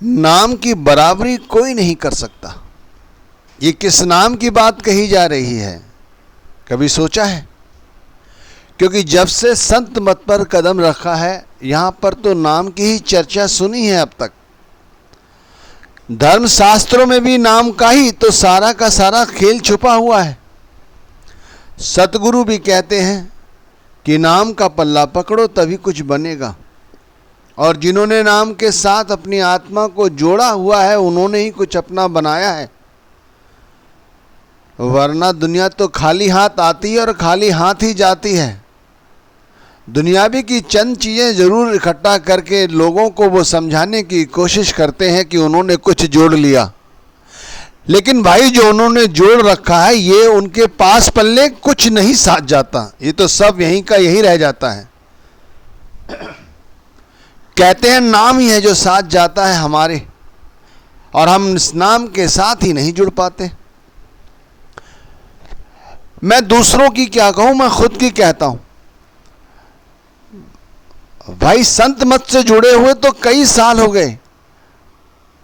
नाम की बराबरी कोई नहीं कर सकता। ये किस नाम की बात कही जा रही है, कभी सोचा है? क्योंकि जब से संत मत पर कदम रखा है, यहां पर तो नाम की ही चर्चा सुनी है अब तक। धर्मशास्त्रों में भी नाम का ही तो सारा का सारा खेल छुपा हुआ है। सतगुरु भी कहते हैं कि नाम का पल्ला पकड़ो तभी कुछ बनेगा, और जिन्होंने नाम के साथ अपनी आत्मा को जोड़ा हुआ है उन्होंने ही कुछ अपना बनाया है। वरना दुनिया तो खाली हाथ आती है और खाली हाथ ही जाती है। दुनियावी की चंद चीज़ें ज़रूर इकट्ठा करके लोगों को वो समझाने की कोशिश करते हैं कि उन्होंने कुछ जोड़ लिया, लेकिन भाई जो उन्होंने जोड़ रखा है ये उनके पास पल्ले कुछ नहीं साथ जाता, ये तो सब यहीं का यही रह जाता है। कहते हैं नाम ही है जो साथ जाता है हमारे, और हम इस नाम के साथ ही नहीं जुड़ पाते। मैं दूसरों की क्या कहूं, मैं खुद की कहता हूं। भाई संत मत से जुड़े हुए तो कई साल हो गए,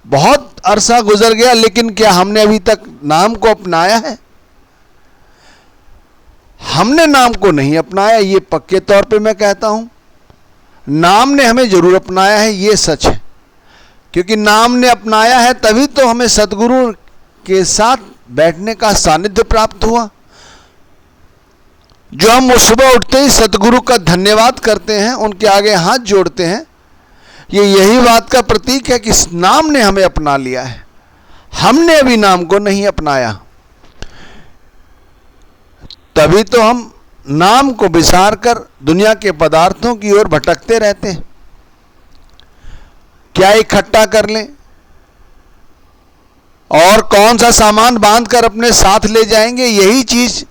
बहुत अरसा गुजर गया, लेकिन क्या हमने अभी तक नाम को अपनाया है? हमने नाम को नहीं अपनाया, ये पक्के तौर पे मैं कहता हूं। नाम ने हमें जरूर अपनाया है, ये सच है, क्योंकि नाम ने अपनाया है तभी तो हमें सतगुरु के साथ बैठने का सानिध्य प्राप्त हुआ। जो हम सुबह उठते ही सतगुरु का धन्यवाद करते हैं, उनके आगे हाथ जोड़ते हैं, ये यही बात का प्रतीक है कि इस नाम ने हमें अपना लिया है। हमने अभी नाम को नहीं अपनाया, तभी तो हम नाम को बिसार कर दुनिया के पदार्थों की ओर भटकते रहते हैं। क्या इकट्ठा कर लें और कौन सा सामान बांध कर अपने साथ ले जाएंगे, यही चीज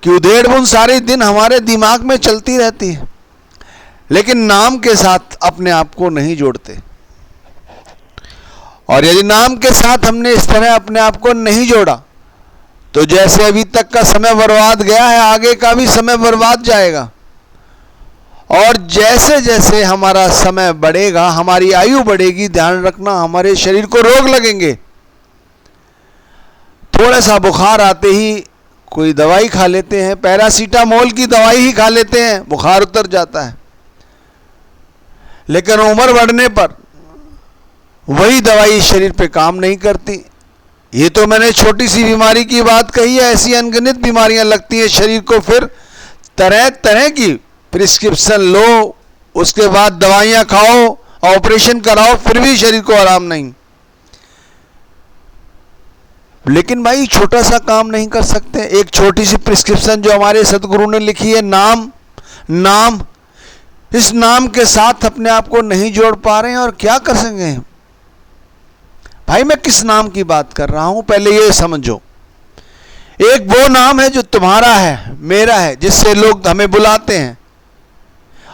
कि उधेड़-बुन सारे दिन हमारे दिमाग में चलती रहती है, लेकिन नाम के साथ अपने आप को नहीं जोड़ते। और यदि नाम के साथ हमने इस तरह अपने आप को नहीं जोड़ा तो जैसे अभी तक का समय बर्बाद गया है, आगे का भी समय बर्बाद जाएगा। और जैसे जैसे हमारा समय बढ़ेगा, हमारी आयु बढ़ेगी, ध्यान रखना हमारे शरीर को रोग लगेंगे। थोड़ा सा बुखार आते ही कोई दवाई खा लेते हैं, पैरासीटामोल की दवाई ही खा लेते हैं, बुखार उतर जाता है। लेकिन उम्र बढ़ने पर वही दवाई शरीर पे काम नहीं करती। ये तो मैंने छोटी सी बीमारी की बात कही है, ऐसी अनगिनत बीमारियां लगती हैं शरीर को, फिर तरह तरह की प्रिस्क्रिप्शन लो, उसके बाद दवाइयां खाओ, ऑपरेशन कराओ, फिर भी शरीर को आराम नहीं। लेकिन भाई छोटा सा काम नहीं कर सकते? एक छोटी सी प्रिस्क्रिप्शन जो हमारे सतगुरु ने लिखी है, नाम, इस नाम के साथ अपने आप को नहीं जोड़ पा रहे हैं और क्या कर सकेंगे? भाई मैं किस नाम की बात कर रहा हूं, पहले ये समझो। एक वो नाम है जो तुम्हारा है, मेरा है, जिससे लोग हमें बुलाते हैं,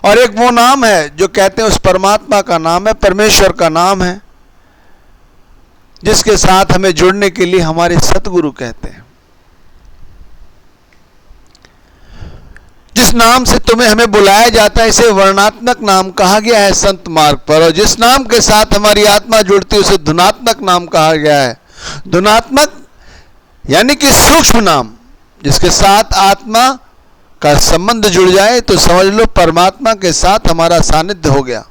और एक वो नाम है जो कहते हैं उस परमात्मा का नाम है, परमेश्वर का नाम है, जिसके साथ हमें जुड़ने के लिए हमारे सतगुरु कहते हैं। जिस नाम से तुम्हें हमें बुलाया जाता है, इसे वर्णात्मक नाम कहा गया है संत मार्ग पर, और जिस नाम के साथ हमारी आत्मा जुड़ती है उसे धुनात्मक नाम कहा गया है। धुनात्मक यानी कि सूक्ष्म नाम, जिसके साथ आत्मा का संबंध जुड़ जाए तो समझ लो परमात्मा के साथ हमारा सानिध्य हो गया।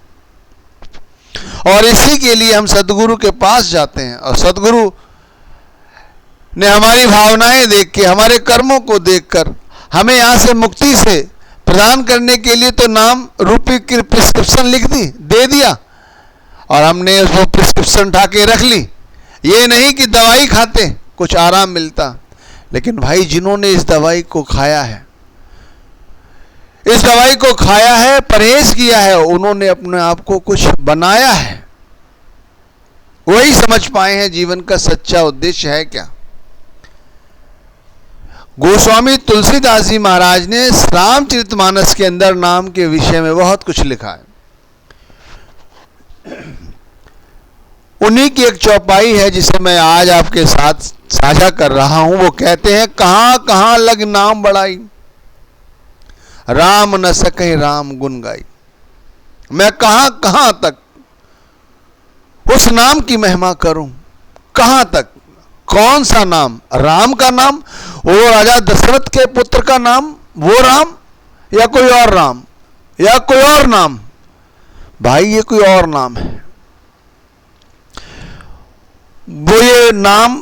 और इसी के लिए हम सतगुरु के पास जाते हैं, और सतगुरु ने हमारी भावनाएं देख के, हमारे कर्मों को देखकर हमें यहां से मुक्ति से प्रदान करने के लिए तो नाम रूपी की प्रिस्क्रिप्शन लिख दी, दे दिया, और हमने वो प्रिस्क्रिप्शन उठा के रख ली। ये नहीं कि दवाई खाते कुछ आराम मिलता, लेकिन भाई जिन्होंने इस दवाई को खाया है, इस दवाई को खाया है, परहेज किया है, उन्होंने अपने आप को कुछ बनाया है। वही समझ पाए हैं जीवन का सच्चा उद्देश्य है क्या। गोस्वामी तुलसीदास जी महाराज ने रामचरितमानस के अंदर नाम के विषय में बहुत कुछ लिखा है। उन्हीं की एक चौपाई है जिसे मैं आज आपके साथ साझा कर रहा हूं। वो कहते हैं, कहां कहां लग नाम बढ़ाई, राम न सके राम गुन गाई। मैं कहां कहां तक उस नाम की महिमा करूं, कहां तक? कौन सा नाम? राम का नाम, वो राजा दशरथ के पुत्र का नाम, वो राम, या कोई और राम, या कोई और नाम? भाई ये कोई और नाम है। वो ये नाम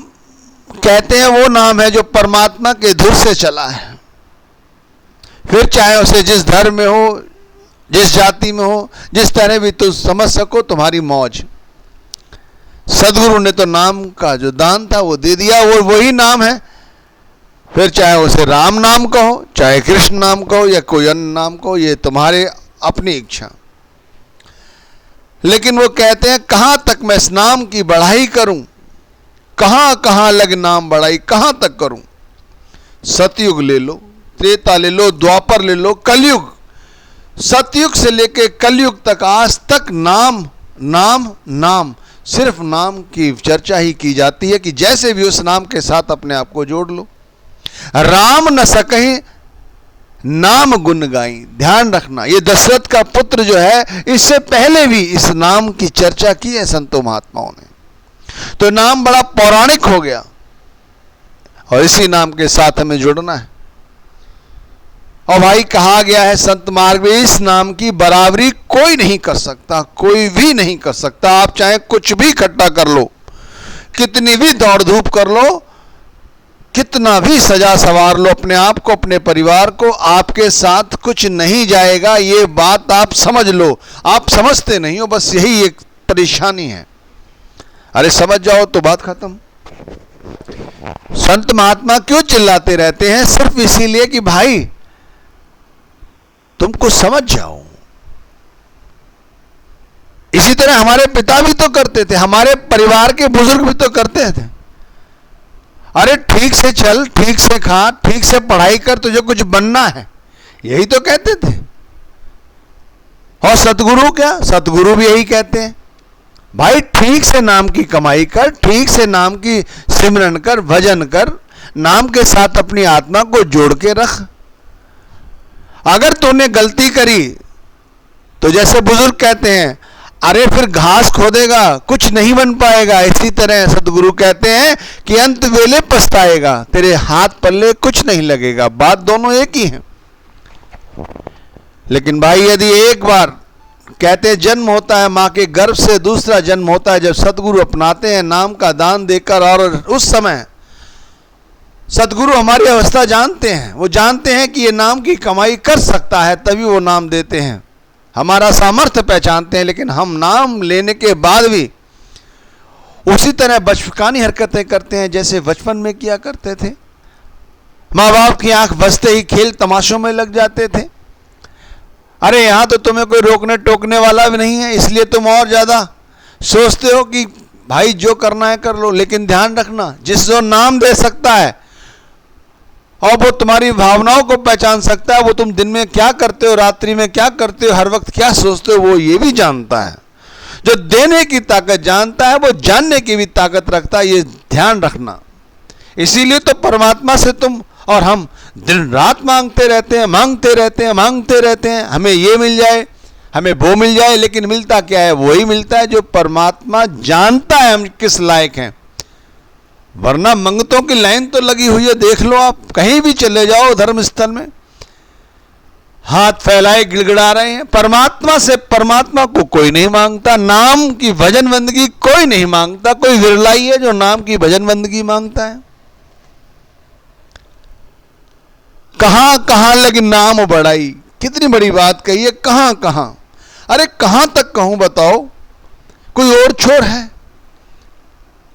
कहते हैं वो नाम है जो परमात्मा के धुर से चला है। फिर चाहे उसे जिस धर्म में हो, जिस जाति में हो, जिस तरह भी तुम समझ सको, तुम्हारी मौज। सदगुरु ने तो नाम का जो दान था वो दे दिया, वो वही नाम है। फिर चाहे उसे राम नाम कहो, चाहे कृष्ण नाम कहो, या कोई अन्य नाम कहो, ये तुम्हारे अपनी इच्छा। लेकिन वो कहते हैं कहां तक मैं इस नाम की बढ़ाई करूं, कहां कहां लग नाम बढ़ाई, कहां तक करूं? सतयुग ले लो, त्रेता ले लो, द्वापर ले लो, कलयुग, सतयुग से लेके कलयुग तक आज तक नाम नाम नाम, सिर्फ नाम की चर्चा ही की जाती है कि जैसे भी उस नाम के साथ अपने आप को जोड़ लो। राम न सकहीं नाम गुण गाई। ध्यान रखना, ये दशरथ का पुत्र जो है, इससे पहले भी इस नाम की चर्चा की है संतों महात्माओं ने। तो नाम बड़ा पौराणिक हो गया और इसी नाम के साथ हमें जुड़ना है। और भाई कहा गया है संत मार्ग में, इस नाम की बराबरी कोई नहीं कर सकता, कोई भी नहीं कर सकता। आप चाहे कुछ भी इकट्ठा कर लो, कितनी भी दौड़ धूप कर लो, कितना भी सजा सवार लो अपने आप को, अपने परिवार को, आपके साथ कुछ नहीं जाएगा। ये बात आप समझ लो। आप समझते नहीं हो, बस यही एक परेशानी है। अरे समझ जाओ तो बात खत्म। संत महात्मा क्यों चिल्लाते रहते हैं? सिर्फ इसीलिए कि भाई तुम कुछ समझ जाओ। इसी तरह हमारे पिता भी तो करते थे, हमारे परिवार के बुजुर्ग भी तो करते थे। अरे ठीक से चल, ठीक से खा, ठीक से पढ़ाई कर, तुझे कुछ बनना है, यही तो कहते थे। और सतगुरु क्या? सतगुरु भी यही कहते हैं, भाई ठीक से नाम की कमाई कर, ठीक से नाम की सिमरन कर, भजन कर, नाम के साथ अपनी आत्मा को जोड़ के रख। अगर तूने गलती करी तो जैसे बुजुर्ग कहते हैं, अरे फिर घास खोदेगा, कुछ नहीं बन पाएगा। इसी तरह सतगुरु कहते हैं कि अंत वेले पछताएगा, तेरे हाथ पल्ले कुछ नहीं लगेगा। बात दोनों एक ही है। लेकिन भाई यदि एक बार कहते हैं जन्म होता है मां के गर्भ से, दूसरा जन्म होता है जब सतगुरु अपनाते हैं नाम का दान देकर। और उस समय सतगुरु हमारी अवस्था जानते हैं, वो जानते हैं कि ये नाम की कमाई कर सकता है, तभी वो नाम देते हैं। हमारा सामर्थ्य पहचानते हैं, लेकिन हम नाम लेने के बाद भी उसी तरह बचकानी हरकतें करते हैं जैसे बचपन में किया करते थे। माँ बाप की आंख बसते ही खेल तमाशों में लग जाते थे। अरे यहाँ तो तुम्हें कोई रोकने टोकने वाला भी नहीं है, इसलिए तुम और ज़्यादा सोचते हो कि भाई जो करना है कर लो। लेकिन ध्यान रखना, जिस जो नाम दे सकता है और वो तुम्हारी भावनाओं को पहचान सकता है, वो तुम दिन में क्या करते हो, रात्रि में क्या करते हो, हर वक्त क्या सोचते हो, वो ये भी जानता है। जो देने की ताकत जानता है वो जानने की भी ताकत रखता है, ये ध्यान रखना। इसीलिए तो परमात्मा से तुम और हम दिन रात मांगते रहते हैं, मांगते रहते हैं, मांगते रहते हैं, हमें ये मिल जाए, हमें वो मिल जाए। लेकिन मिलता क्या है? वही मिलता है जो परमात्मा जानता है हम किस लायक हैं। वरना मंगतों की लाइन तो लगी हुई है, देख लो आप, कहीं भी चले जाओ धर्म स्थल में, हाथ फैलाए गिड़गिड़ा रहे हैं। परमात्मा से परमात्मा को कोई नहीं मांगता, नाम की भजन बंदगी कोई नहीं मांगता। कोई विरला ही है जो नाम की भजन बंदगी मांगता है। कहां कहां लगी नाम बढ़ाई, कितनी बड़ी बात कही है। कहां कहां, अरे कहां तक कहूं बताओ? कोई और छोर है?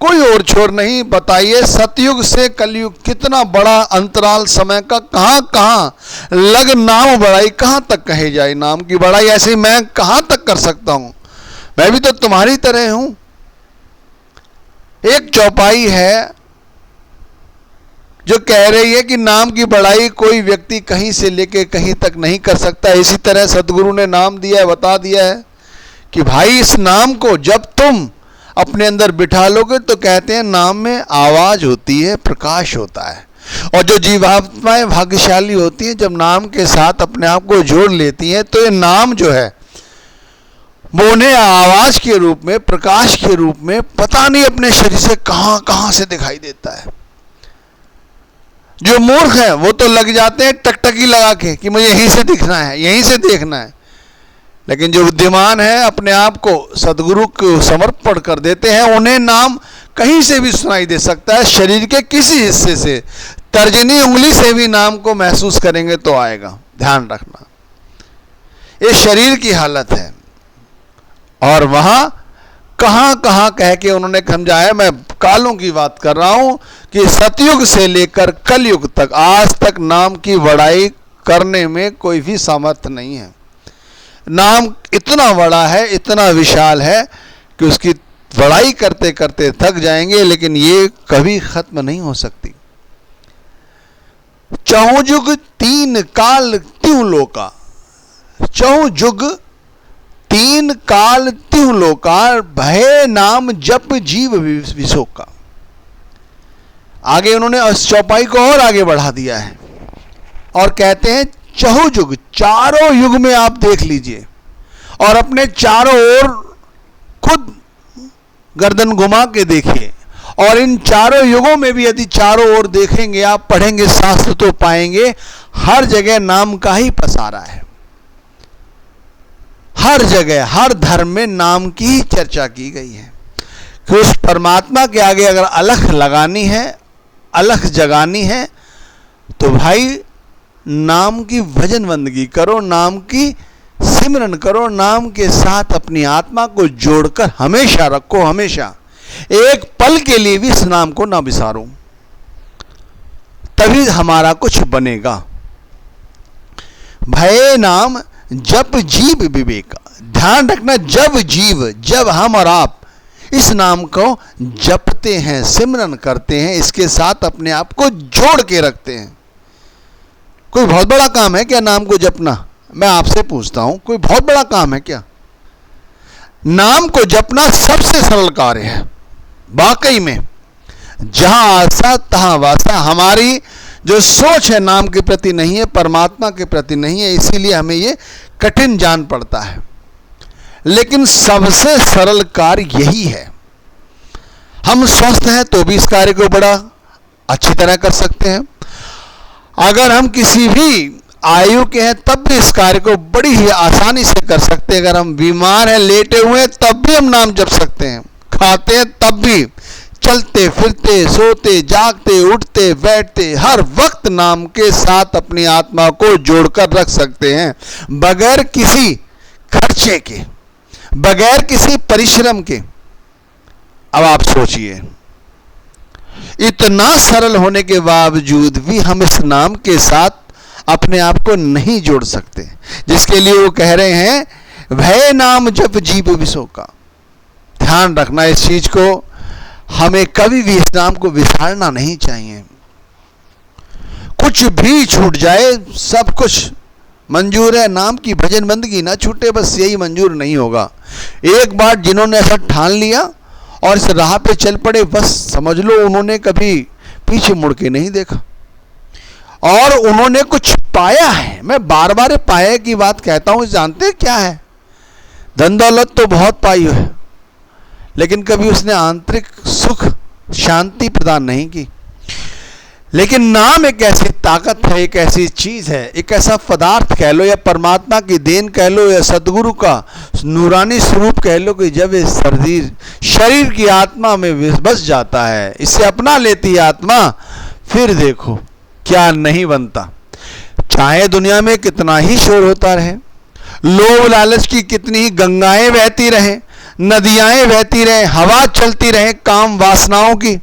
कोई और छोर नहीं। बताइए, सतयुग से कलयुग कितना बड़ा अंतराल समय का, कहां कहां लग नाम बढ़ाई, कहां तक कहे जाए नाम की बढ़ाई। ऐसे मैं कहां तक कर सकता हूं? मैं भी तो तुम्हारी तरह हूं। एक चौपाई है जो कह रही है कि नाम की बढ़ाई कोई व्यक्ति कहीं से लेके कहीं तक नहीं कर सकता। इसी तरह सदगुरु ने नाम दिया है, बता दिया है कि भाई इस नाम को जब तुम अपने अंदर बिठा लोगे तो कहते हैं नाम में आवाज होती है, प्रकाश होता है। और जो जीवात्माएं भाग्यशाली होती हैं जब नाम के साथ अपने आप को जोड़ लेती हैं, तो ये नाम जो है वो उन्हें आवाज के रूप में, प्रकाश के रूप में पता नहीं अपने शरीर से कहां कहां से दिखाई देता है। जो मूर्ख है वो तो लग जाते हैं टकटकी लगा के कि मुझे यहीं से दिखना है, यहीं से देखना है। लेकिन जो बुद्धिमान है अपने आप को सदगुरु को समर्पण कर देते हैं, उन्हें नाम कहीं से भी सुनाई दे सकता है, शरीर के किसी हिस्से से, तर्जनी उंगली से भी नाम को महसूस करेंगे तो आएगा। ध्यान रखना, ये शरीर की हालत है। और वहां कहां कहां कह के उन्होंने समझाया, मैं कालों की बात कर रहा हूं कि सतयुग से लेकर कलयुग तक आज तक नाम की बड़ाई करने में कोई भी सामर्थ्य नहीं है। नाम इतना बड़ा है, इतना विशाल है कि उसकी बड़ाई करते करते थक जाएंगे, लेकिन ये कभी खत्म नहीं हो सकती। चहुं जुग तीन काल त्यों लोका, चहुं जुग तीन काल त्यों लोका, भय नाम जप जीव विशोका। आगे उन्होंने उस चौपाई को और आगे बढ़ा दिया है और कहते हैं चहुं जुग, चारों युग में आप देख लीजिए और अपने चारों ओर खुद गर्दन घुमा के देखिए, और इन चारों युगों में भी यदि चारों ओर देखेंगे आप, पढ़ेंगे शास्त्र, तो पाएंगे हर जगह नाम का ही पसारा है। हर जगह, हर धर्म में नाम की ही चर्चा की गई है कि उस परमात्मा के आगे अगर अलख लगानी है, अलख जगानी है, तो भाई नाम की भजन बंदगी करो, नाम की सिमरन करो, नाम के साथ अपनी आत्मा को जोड़कर हमेशा रखो। हमेशा एक पल के लिए भी इस नाम को ना बिसारो, तभी हमारा कुछ बनेगा। भय नाम जप जीव विवेका। ध्यान रखना, जब हम और आप इस नाम को जपते हैं, सिमरन करते हैं, इसके साथ अपने आप को जोड़ के रखते हैं। कोई बहुत बड़ा काम है क्या नाम को जपना? मैं आपसे पूछता हूं, कोई बहुत बड़ा काम है क्या? नाम को जपना सबसे सरल कार्य है वाकई में। जहां आशा तहां वासा। हमारी जो सोच है नाम के प्रति नहीं है, परमात्मा के प्रति नहीं है, इसीलिए हमें ये कठिन जान पड़ता है। लेकिन सबसे सरल कार्य यही है। हम स्वस्थ हैं तो भी इस कार्य को बड़ा अच्छी तरह कर सकते हैं। अगर हम किसी भी आयु के हैं तब भी इस कार्य को बड़ी ही आसानी से कर सकते हैं। अगर हम बीमार हैं, लेटे हुए हैं, तब भी हम नाम जप सकते हैं। खाते हैं तब भी, चलते फिरते, सोते जागते, उठते बैठते, हर वक्त नाम के साथ अपनी आत्मा को जोड़कर रख सकते हैं, बगैर किसी खर्चे के, बगैर किसी परिश्रम के। अब आप सोचिए, इतना सरल होने के बावजूद भी हम इस नाम के साथ अपने आप को नहीं जोड़ सकते, जिसके लिए वो कह रहे हैं भय नाम जप जीव विशोका। ध्यान रखना इस चीज को, हमें कभी भी इस नाम को विसारना नहीं चाहिए। कुछ भी छूट जाए, सब कुछ मंजूर है, नाम की भजन बंदगी ना छूटे, बस यही मंजूर नहीं होगा। एक बार जिन्होंने ऐसा ठान लिया और इस राह पे चल पड़े, बस समझ लो उन्होंने कभी पीछे मुड़ के नहीं देखा और उन्होंने कुछ पाया है। मैं बार बार पाया की बात कहता हूं, जानते क्या है? धन दौलत तो बहुत पाई है, लेकिन कभी उसने आंतरिक सुख शांति प्रदान नहीं की। लेकिन नाम एक ऐसी ताकत है, एक ऐसी चीज है, एक ऐसा पदार्थ कह लो, या परमात्मा की देन कह लो, या सदगुरु का नूरानी स्वरूप कह लो, कि जब इस शरीर की आत्मा में बस जाता है, इसे अपना लेती है आत्मा, फिर देखो क्या नहीं बनता। चाहे दुनिया में कितना ही शोर होता रहे, लोभ लालच की कितनी ही गंगाएं बहती रहे, नदियां बहती रहे, हवा चलती रहे काम वासनाओं की,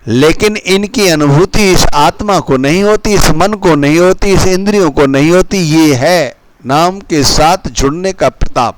लेकिन इनकी अनुभूति इस आत्मा को नहीं होती, इस मन को नहीं होती, इस इंद्रियों को नहीं होती। ये है नाम के साथ जुड़ने का प्रताप।